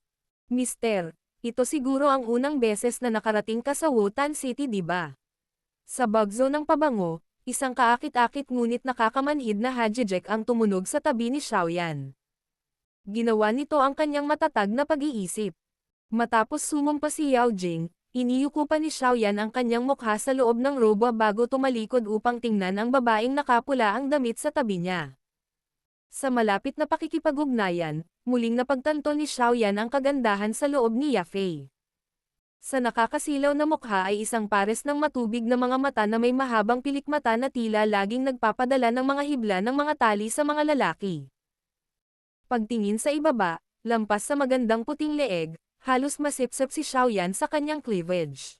Mister, ito siguro ang unang beses na nakarating ka sa Wotan City, di ba? Sa bagzo ng pabango, isang kaakit-akit ngunit nakakamanhid na hajijek ang tumunog sa tabi ni Xiaoyan. Ginawa nito ang kanyang matatag na pag-iisip. Matapos sumumpa si Yao Jing, iniyuko pa ni Xiaoyan ang kanyang mukha sa loob ng robo bago tumalikod upang tingnan ang babaeng nakapula ang damit sa tabi niya. Sa malapit na pakikipag-ugnayan, muling napagtanto ni Xiaoyan ang kagandahan sa loob ni Yafei. Sa nakakasilaw na mukha ay isang pares ng matubig na mga mata na may mahabang pilikmata na tila laging nagpapadala ng mga hibla ng mga tali sa mga lalaki. Pagtingin sa ibaba, lampas sa magandang puting leeg, halos masipsip si Xiaoyan sa kanyang cleavage.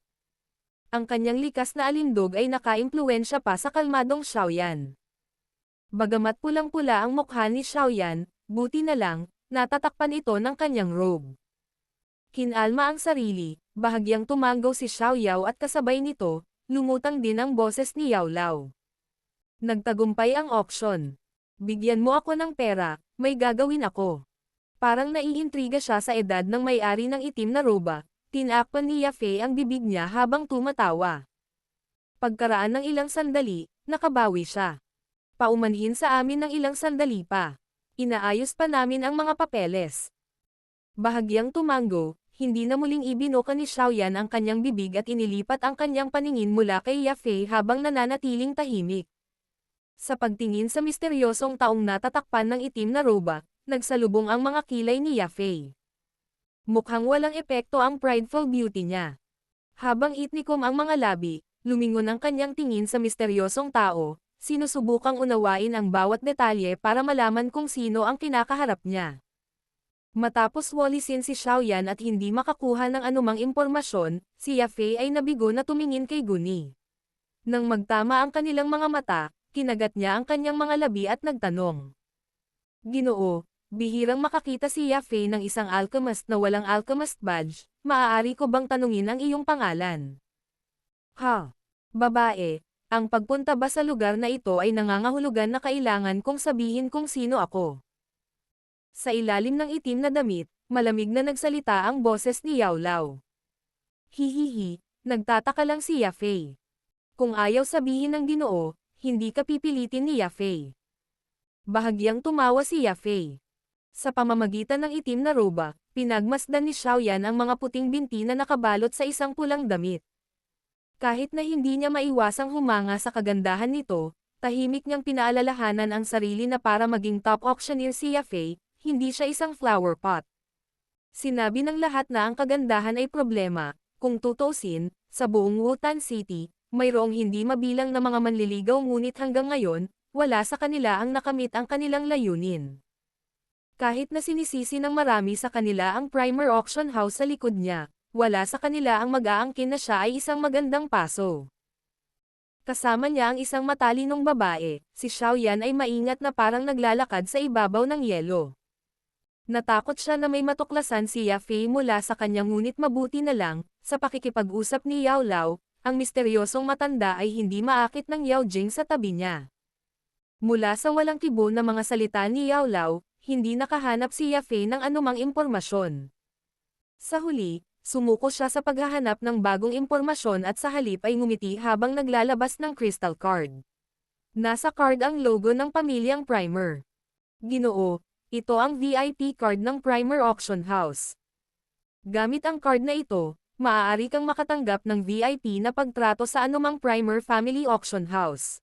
Ang kanyang likas na alindog ay nakaimpluwensya pa sa kalmadong Xiaoyan. Bagamat pulang-pula ang mukha ni Xiaoyan, buti na lang, natatakpan ito ng kanyang robe. Kinalma ang sarili, bahagyang tumanggaw si Xiaoyao at kasabay nito, lumutang din ang boses ni Yao Lao. Nagtagumpay ang auction. Bigyan mo ako ng pera, may gagawin ako. Parang naiintriga siya sa edad ng may-ari ng itim na roba, tinakpan ni Yafei ang bibig niya habang tumatawa. Pagkaraan ng ilang sandali, nakabawi siya. Paumanhin sa amin ng ilang sandali pa. Inaayos pa namin ang mga papeles. Bahagyang tumango, hindi na muling ibinoka ni Xiaoyan ang kanyang bibig at inilipat ang kanyang paningin mula kay Yafei habang nananatiling tahimik. Sa pagtingin sa misteryosong taong natatakpan ng itim na roba, nagsalubong ang mga kilay ni Yafei. Mukhang walang epekto ang prideful beauty niya. Habang itnikom ang mga labi, lumingon ang kanyang tingin sa misteryosong tao, sinusubukang unawain ang bawat detalye para malaman kung sino ang kinakaharap niya. Matapos walisin si Xiaoyan at hindi makakuha ng anumang impormasyon, si Yafei ay nabigo na tumingin kay Guni. Nang magtama ang kanilang mga mata, kinagat niya ang kanyang mga labi at nagtanong. Ginoo, bihirang makakita si Yafei ng isang alchemist na walang alchemist badge, maaari ko bang tanungin ang iyong pangalan? Ha? Babae, ang pagpunta ba sa lugar na ito ay nangangahulugan na kailangan kong sabihin kung sino ako? Sa ilalim ng itim na damit, malamig na nagsalita ang boses ni Yao Lao. Hihihi, nagtataka lang si Yafei. Kung ayaw sabihin ng Ginoo, hindi ka pipilitin ni Yafei. Bahagyang tumawa si Yafei. Sa pamamagitan ng itim na roba, pinagmasdan ni Xiaoyan ang mga puting binti na nakabalot sa isang pulang damit. Kahit na hindi niya maiwasang humanga sa kagandahan nito, tahimik niyang pinaalalahanan ang sarili na para maging top auctioneer si Yafei, hindi siya isang flower pot. Sinabi ng lahat na ang kagandahan ay problema, kung tutusin, sa buong Wotan City, mayroong hindi mabilang na mga manliligaw ngunit hanggang ngayon, wala sa kanila ang nakamit ang kanilang layunin. Kahit na sinisisi ng marami sa kanila ang primer auction house sa likod niya, wala sa kanila ang mag-aangkin na siya ay isang magandang paso. Kasama niya ang isang matalinong babae, si Xiaoyan ay maingat na parang naglalakad sa ibabaw ng yelo. Natakot siya na may matuklasan si Yafei mula sa kanya ngunit mabuti na lang, sa pakikipag-usap ni Yao Lao, ang misteryosong matanda ay hindi maakit ng Yao Jing sa tabi niya. Mula sa walang kibo na mga salita ni Yao Lao, hindi nakahanap si Yafei ng anumang impormasyon. Sa huli, sumuko siya sa paghahanap ng bagong impormasyon at sa halip ay ngumiti habang naglalabas ng crystal card. Nasa card ang logo ng pamilyang Primer. Ginoo, ito ang VIP card ng Primer Auction House. Gamit ang card na ito, maaari kang makatanggap ng VIP na pagtrato sa anumang Primer Family Auction House.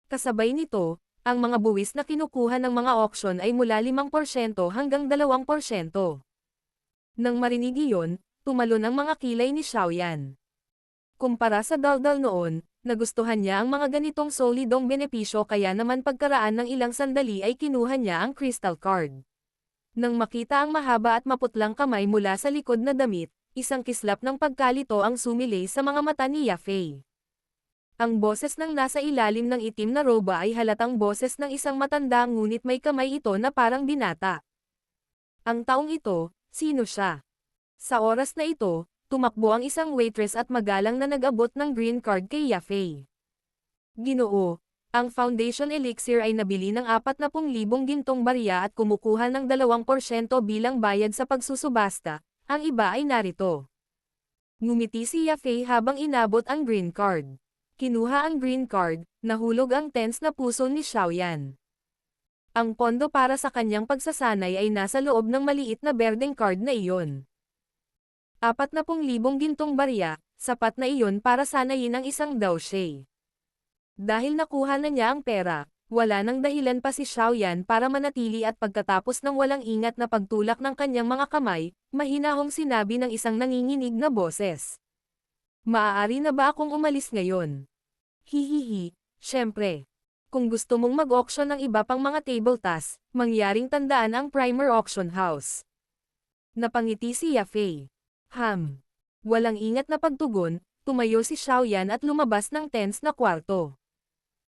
Kasabay nito, ang mga buwis na kinukuha ng mga auction ay mula 5% hanggang 2%. Nang marinig iyon, tumalon ang mga kilay ni Xiaoyan. Kumpara sa daldal noon, nagustuhan niya ang mga ganitong solidong benepisyo kaya naman pagkaraan ng ilang sandali ay kinuha niya ang crystal card. Nang makita ang mahaba at maputlang kamay mula sa likod na damit, isang kislap ng pagkalito ang sumilay sa mga mata ni Yafei. Ang boses ng nasa ilalim ng itim na roba ay halatang boses ng isang matanda ngunit may kamay ito na parang binata. Ang taong ito, sino siya? Sa oras na ito, tumakbo ang isang waitress at magalang na nag-abot ng green card kay Yafei. Ginoo, ang Foundation Elixir ay nabili ng 40,000 gintong barya at kumukuha ng 2% bilang bayad sa pagsusubasta, ang iba ay narito. Ngumiti si Yafei habang inabot ang green card. Kinuha ang green card, nahulog ang tense na puso ni Xiaoyan. Ang pondo para sa kanyang pagsasanay ay nasa loob ng maliit na berdeng card na iyon. 40,000 gintong barya, sapat na iyon para sanayin ang isang daoshe. Dahil nakuha na niya ang pera, wala nang dahilan pa si Xiaoyan para manatili at pagkatapos ng walang ingat na pagtulak ng kanyang mga kamay, mahinahong sinabi ng isang nanginginig na boses. Maaari na ba akong umalis ngayon? Hihihi, syempre. Kung gusto mong mag-auction ng iba pang mga table tasks, mangyaring tandaan ang Primer Auction House. Napangiti si Yafei. Walang ingat na pagtugon, tumayo si Xiaoyan at lumabas ng tense na kwarto.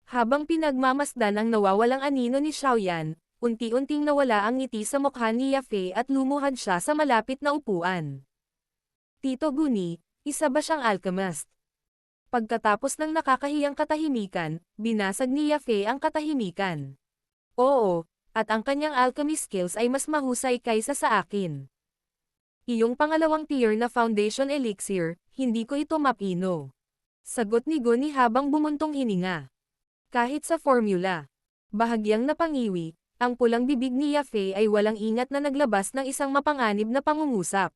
Habang pinagmamasdan ang nawawalang anino ni Xiaoyan, unti-unting nawala ang ngiti sa mukha ni Yafei at lumuhad siya sa malapit na upuan. Tito Guni, isa ba siyang alchemist? Pagkatapos ng nakakahiyang katahimikan, binasag ni Yafei ang katahimikan. Oo, at ang kanyang alchemy skills ay mas mahusay kaysa sa akin. Iyong pangalawang tier na Foundation Elixir, hindi ko ito mapino. Sagot ni Guni habang bumuntong hininga. Kahit sa formula, bahagyang napangiwi, ang pulang bibig ni Yafei ay walang ingat na naglabas ng isang mapanganib na pangungusap.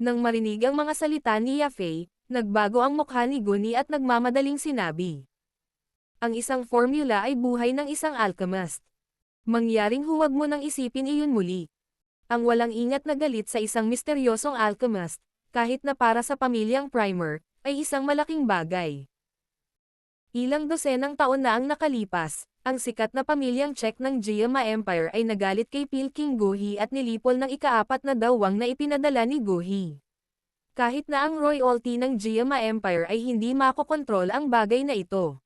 Nang marinig ang mga salita ni Yafei, nagbago ang mukha ni Guni at nagmamadaling sinabi. Ang isang formula ay buhay ng isang alchemist. Mangyaring huwag mo nang isipin iyon muli. Ang walang ingat na galit sa isang misteryosong alchemist, kahit na para sa pamilyang Primer, ay isang malaking bagay. Ilang dosenang taon na ang nakalipas, ang sikat na pamilyang Czech ng Jiama Empire ay nagalit kay Pilking Guhi at nilipol ng ika-4 na dawang na ipinadala ni Guhi. Kahit na ang royalty ng Jiama Empire ay hindi makokontrol ang bagay na ito.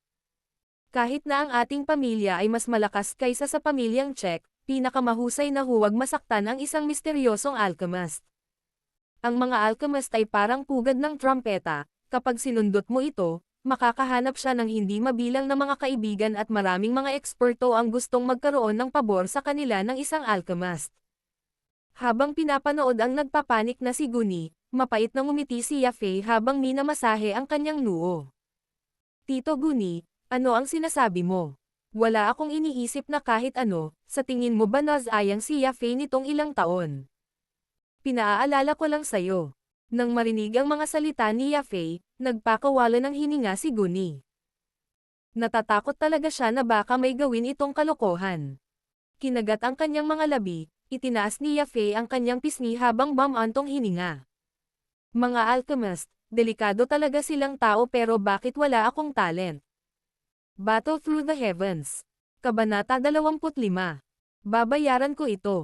Kahit na ang ating pamilya ay mas malakas kaysa sa pamilyang Czech, pinakamahusay na huwag masaktan ang isang misteryosong alchemist. Ang mga alchemist ay parang pugad ng trumpeta, kapag sinundot mo ito, makakahanap siya ng hindi mabilang na mga kaibigan at maraming mga eksperto ang gustong magkaroon ng pabor sa kanila ng isang alchemist. Habang pinapanood ang nagpapanik na si Guni, mapait na ngumiti si Yafei habang minamasahe ang kanyang noo. Tito Guni, ano ang sinasabi mo? Wala akong iniisip na kahit ano, sa tingin mo ba nasayang si Yafei nitong ilang taon? Pinaaalala ko lang sayo. Nang marinig ang mga salita ni Yafei, nagpakawala ng hininga si Guni. Natatakot talaga siya na baka may gawin itong kalokohan. Kinagat ang kanyang mga labi, itinaas ni Yafei ang kanyang pisngi habang bumantong hininga. Mga alchemist, delikado talaga silang tao pero bakit wala akong talent? Battle Through the Heavens. Kabanata 25. Babayaran ko ito.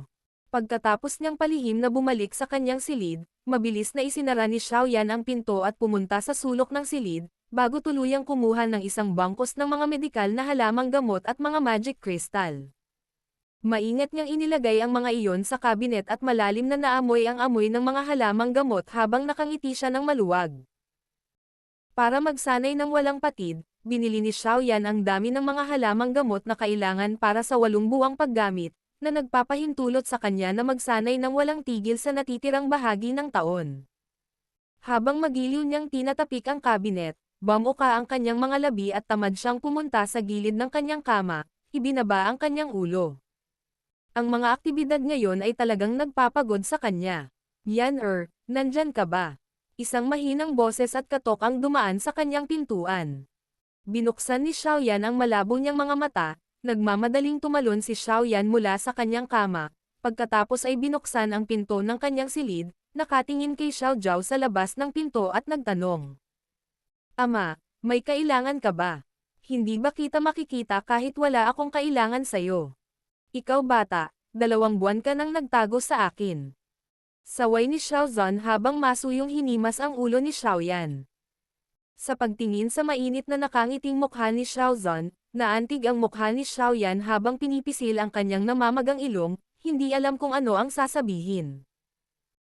Pagkatapos niyang palihim na bumalik sa kanyang silid, mabilis na isinara ni Xiaoyan ang pinto at pumunta sa sulok ng silid, bago tuluyang kumuha ng isang bangkos ng mga medikal na halamang gamot at mga magic crystal. Maingat niyang inilagay ang mga iyon sa kabinet at malalim na naamoy ang amoy ng mga halamang gamot habang nakangiti siya ng maluwag. Para magsanay ng walang patid, binili ni Xiaoyan ang dami ng mga halamang gamot na kailangan para sa 8 buwang paggamit, na nagpapahintulot sa kanya na magsanay ng walang tigil sa natitirang bahagi ng taon. Habang magiliw niyang tinatapik ang kabinet, bumuka ang kanyang mga labi at tamad siyang pumunta sa gilid ng kanyang kama, ibinaba ang kanyang ulo. Ang mga aktibidad ngayon ay talagang nagpapagod sa kanya. Yan nandyan ka ba? Isang mahinang boses at katok ang dumaan sa kanyang pintuan. Binuksan ni Xiaoyan ang malabo niyang mga mata, nagmamadaling tumalon si Xiaoyan mula sa kanyang kama, pagkatapos ay binuksan ang pinto ng kanyang silid, nakatingin kay Xiao Zhao sa labas ng pinto at nagtanong. Ama, may kailangan ka ba? Hindi ba kita makikita kahit wala akong kailangan sa'yo? Ikaw bata, 2 buwan ka nang nagtago sa akin. Saway ni Xiaozan habang masuyong hinimas ang ulo ni Xiaoyan. Sa pagtingin sa mainit na nakangiting mukha ni Xiaozan, naantig ang mukha ni Xiaoyan habang pinipisil ang kanyang namamagang ilong, hindi alam kung ano ang sasabihin.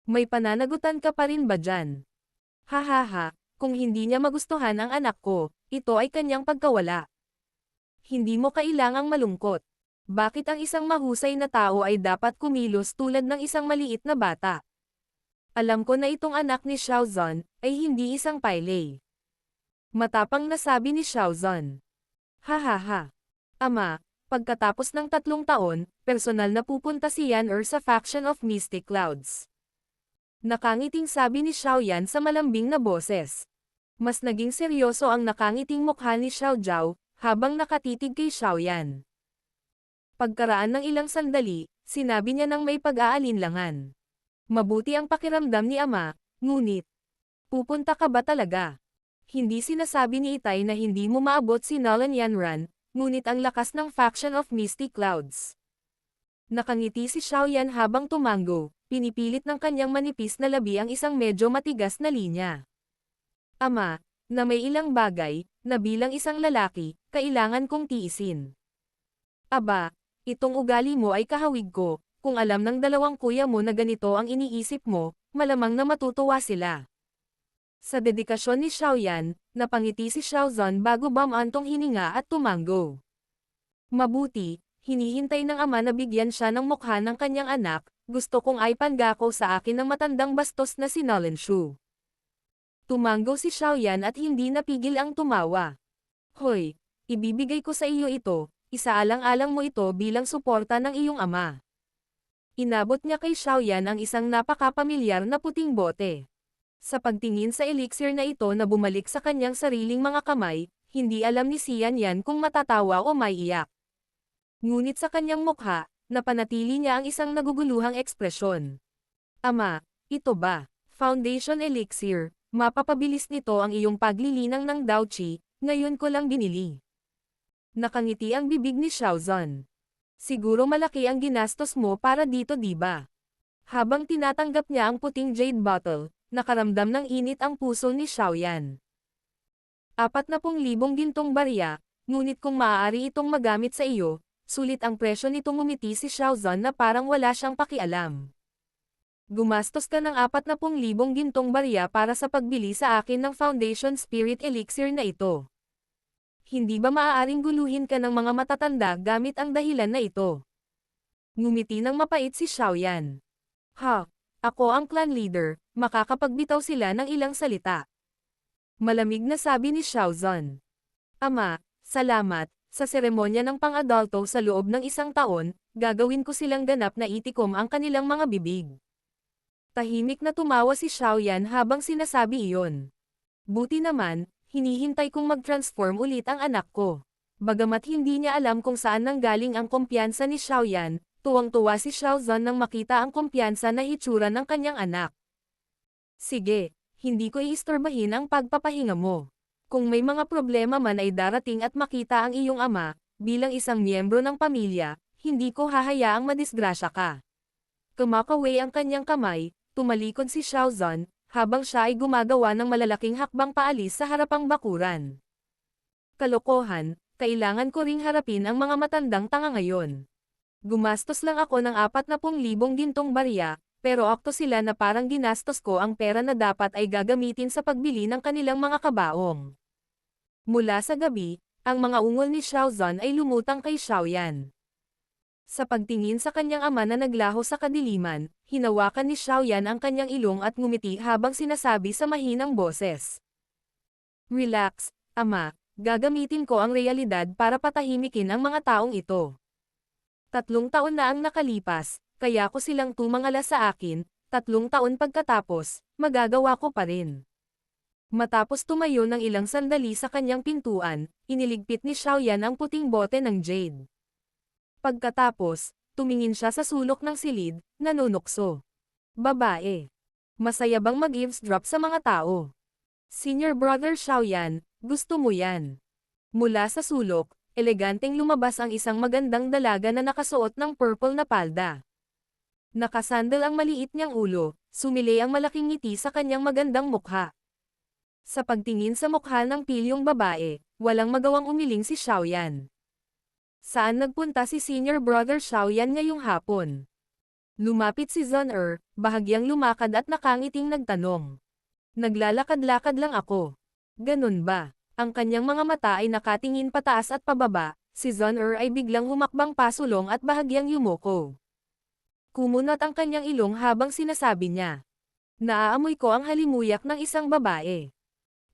May pananagutan ka pa rin ba dyan? Hahaha, kung hindi niya magustuhan ang anak ko, ito ay kanyang pagkawala. Hindi mo kailangang malungkot. Bakit ang isang mahusay na tao ay dapat kumilos tulad ng isang maliit na bata? Alam ko na itong anak ni Xiaozan ay hindi isang paylay. Matapang na sabi ni Xiaozan. Hahaha. Ama, pagkatapos ng 3 taon, personal na pupunta si Yan sa faction of Mystic Clouds. Nakangiting sabi ni Xiaoyan sa malambing na boses. Mas naging seryoso ang nakangiting mukha ni Xiao Zhao, habang nakatitig kay Xiaoyan. Pagkaraan ng ilang sandali, sinabi niya ng may pag-aalinlangan. Mabuti ang pakiramdam ni ama, ngunit, pupunta ka ba talaga? Hindi sinasabi ni Itay na hindi mo maabot si Nolan Yanran, ngunit ang lakas ng faction of Mystic Clouds. Nakangiti si Xiaoyan habang tumango, pinipilit ng kanyang manipis na labi ang isang medyo matigas na linya. Ama, na may ilang bagay, na bilang isang lalaki, kailangan kong tiisin. Aba, itong ugali mo ay kahawig ko, kung alam ng 2 kuya mo na ganito ang iniisip mo, malamang na matutuwa sila. Sa dedikasyon ni Xiaoyan, napangiti si Xiaozan bago bumantong hininga at tumango. Mabuti, hinihintay ng ama na bigyan siya ng mukha ng kanyang anak, gusto kong ay pangako sa akin ng matandang bastos na si Nolan Shu. Tumango si Xiaoyan at hindi napigil ang tumawa. Hoy, ibibigay ko sa iyo ito. Isaalang-alang mo ito bilang suporta ng iyong ama. Inabot niya kay Xiaoyan ang isang napakapamilyar na puting bote. Sa pagtingin sa elixir na ito na bumalik sa kanyang sariling mga kamay, hindi alam ni Xian Yan kung matatawa o maiiyak. Ngunit sa kanyang mukha, napanatili niya ang isang naguguluhang ekspresyon. Ama, ito ba? Foundation Elixir, mapapabilis nito ang iyong paglilinang ng Daochi, ngayon ko lang binili. Nakangiti ang bibig ni Xiaozan. Siguro malaki ang ginastos mo para dito diba? Habang tinatanggap niya ang puting jade bottle, nakaramdam ng init ang puso ni Xiaoyan. 40,000 gintong barya, ngunit kung maaari itong magamit sa iyo, sulit ang presyo nito. Ngumiti si Xiaozan na parang wala siyang pakialam. Gumastos ka ng 40,000 gintong barya para sa pagbili sa akin ng Foundation Spirit Elixir na ito. Hindi ba maaaring guluhin ka ng mga matatanda gamit ang dahilan na ito? Ngumiti ng mapait si Xiaoyan. Ha, ako ang clan leader, makakapagbitaw sila ng ilang salita. Malamig na sabi ni Xiaozan. Ama, salamat, sa seremonya ng pang-adulto sa loob ng 1 taon, gagawin ko silang ganap na itikom ang kanilang mga bibig. Tahimik na tumawa si Xiaoyan habang sinasabi iyon. Buti naman, hinihintay kong mag-transform ulit ang anak ko. Bagamat hindi niya alam kung saan nanggaling ang kumpiyansa ni Xiaoyan, tuwang-tuwa si Xiaozan nang makita ang kumpiyansa na hitsura ng kanyang anak. Sige, hindi ko iistorbahin ang pagpapahinga mo. Kung may mga problema man ay darating at makita ang iyong ama, bilang isang miyembro ng pamilya, hindi ko hahayaang madisgrasya ka. Kumakaway ang kanyang kamay, tumalikod si Xiaozan, habang siya ay gumagawa ng malalaking hakbang paalis sa harapang bakuran. Kalokohan, kailangan ko ring harapin ang mga matandang tanga ngayon. Gumastos lang ako ng 40,000 gintong barya, pero akto sila na parang ginastos ko ang pera na dapat ay gagamitin sa pagbili ng kanilang mga kabaong. Mula sa gabi, ang mga ungol ni Xiaozan ay lumutang kay Xiaoyan. Sa pagtingin sa kanyang ama na naglaho sa kadiliman, hinawakan ni Xiaoyan ang kanyang ilong at ngumiti habang sinasabi sa mahinang boses. Relax, ama, gagamitin ko ang realidad para patahimikin ang mga taong ito. 3 taon na ang nakalipas, kaya ko silang tumangala sa akin, 3 taon pagkatapos, magagawa ko pa rin. Matapos tumayo ng ilang sandali sa kanyang pintuan, iniligpit ni Xiaoyan ang puting bote ng jade. Pagkatapos, tumingin siya sa sulok ng silid, nanunukso. Babae. Masaya bang mag-eavesdrop sa mga tao? Senior Brother Xiaoyan, gusto mo yan? Mula sa sulok, eleganteng lumabas ang isang magandang dalaga na nakasuot ng purple na palda. Nakasandal ang maliit niyang ulo, sumilay ang malaking ngiti sa kanyang magandang mukha. Sa pagtingin sa mukha ng pilyong babae, walang magawang umiling si Xiaoyan. Saan nagpunta si Senior Brother Xiaoyan ngayong hapon? Lumapit si Zon bahagyang lumakad at nakangiting nagtanong. Naglalakad-lakad lang ako. Ganun ba? Ang kanyang mga mata ay nakatingin pataas at pababa, si Zon ay biglang humakbang pasulong at bahagyang yumuko. Kumunat ang kanyang ilong habang sinasabi niya. Naaamoy ko ang halimuyak ng isang babae.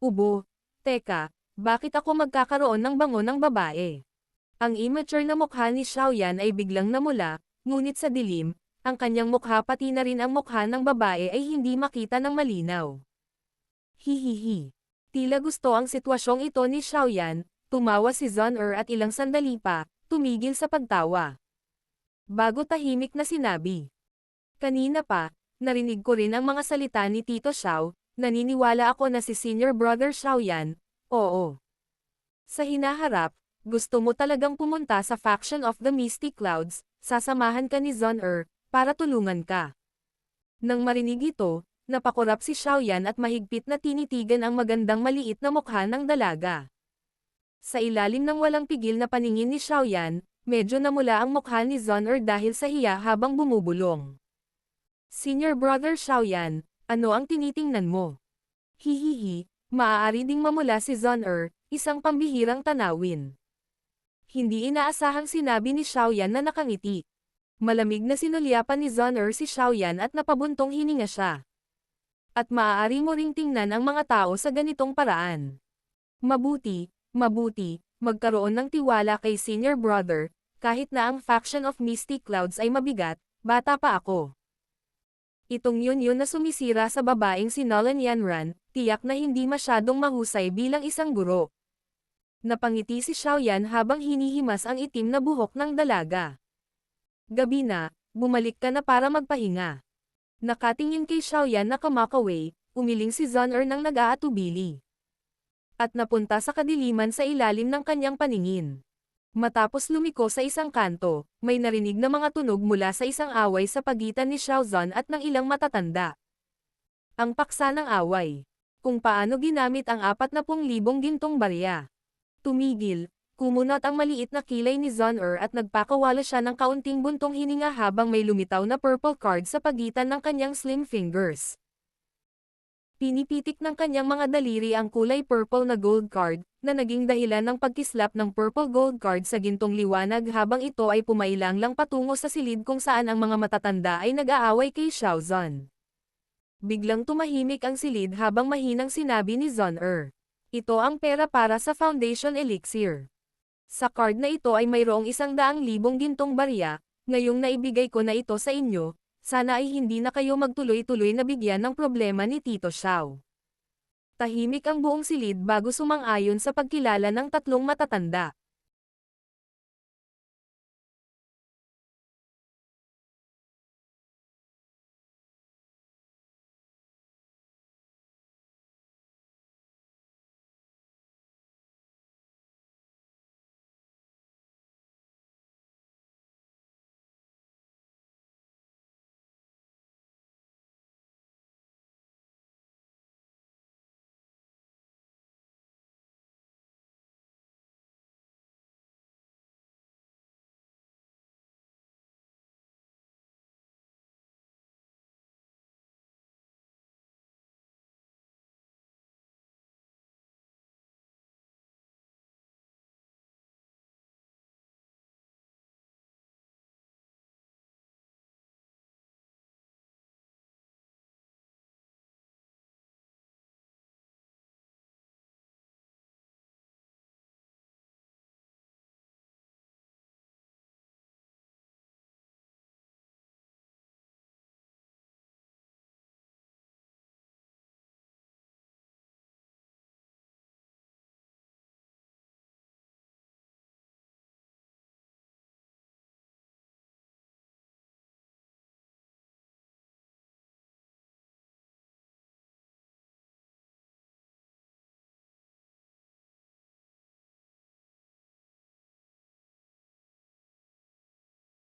Ubo, teka, bakit ako magkakaroon ng bango ng babae? Ang immature na mukha ni Xiaoyan ay biglang namula, ngunit sa dilim, ang kanyang mukha pati na rin ang mukha ng babae ay hindi makita ng malinaw. Hihihi. Tila gusto ang sitwasyong ito ni Xiaoyan, tumawa si Zon at ilang sandali pa, tumigil sa pagtawa. Bago tahimik na sinabi. Kanina pa, narinig ko rin ang mga salita ni Tito Xiao, naniniwala ako na si Senior Brother Xiaoyan, oo. Sa hinaharap, gusto mo talagang pumunta sa Faction of the Misty Clouds, sasamahan ka ni Zon para tulungan ka. Nang marinig ito, napakurap si Xiaoyan at mahigpit na tinitigan ang magandang maliit na mukha ng dalaga. Sa ilalim ng walang pigil na paningin ni Xiaoyan, medyo namula ang mukha ni Zon dahil sa hiya habang bumubulong. Senior Brother Xiaoyan, ano ang tinitingnan mo? Hihihi, maaari ding mamula si Zon isang pambihirang tanawin. Hindi inaasahang sinabi ni Xiaoyan na nakangiti. Malamig na sinulyapan ni Zon si Xiaoyan at napabuntong hininga siya. At maaari mo ring tingnan ang mga tao sa ganitong paraan. Mabuti, magkaroon ng tiwala kay Senior Brother, kahit na ang Faction of Misty Clouds ay mabigat, bata pa ako. Itong yun na sumisira sa babaeng si Nolan Yanran, tiyak na hindi masyadong mahusay bilang isang guro. Napangiti si Xiaoyan habang hinihimas ang itim na buhok ng dalaga. Gabi na, bumalik ka na para magpahinga. Nakatingin kay Xiaoyan na kumakaway, umiling si Zon nang nag-aatubili. At napunta sa kadiliman sa ilalim ng kanyang paningin. Matapos lumiko sa isang kanto, may narinig na mga tunog mula sa isang away sa pagitan ni Xiaozan at ng ilang matatanda. Ang paksa ng away. Kung paano ginamit ang 40,000 gintong barya. Tumigil, kumunot ang maliit na kilay ni Zon at nagpakawala siya ng kaunting buntong hininga habang may lumitaw na purple card sa pagitan ng kanyang slim fingers. Pinipitik ng kanyang mga daliri ang kulay purple na gold card, na naging dahilan ng pagkislap ng purple gold card sa gintong liwanag habang ito ay pumailang lang patungo sa silid kung saan ang mga matatanda ay nag-aaway kay Xiaozan. Biglang tumahimik ang silid habang mahinang sinabi ni Zon Ito ang pera para sa Foundation Elixir. Sa card na ito ay mayroong 100,000 gintong barya, ngayong naibigay ko na ito sa inyo, sana ay hindi na kayo magtuloy-tuloy na bigyan ng problema ni Tito Xiao. Tahimik ang buong silid bago sumang-ayon sa pagkilala ng tatlong matatanda.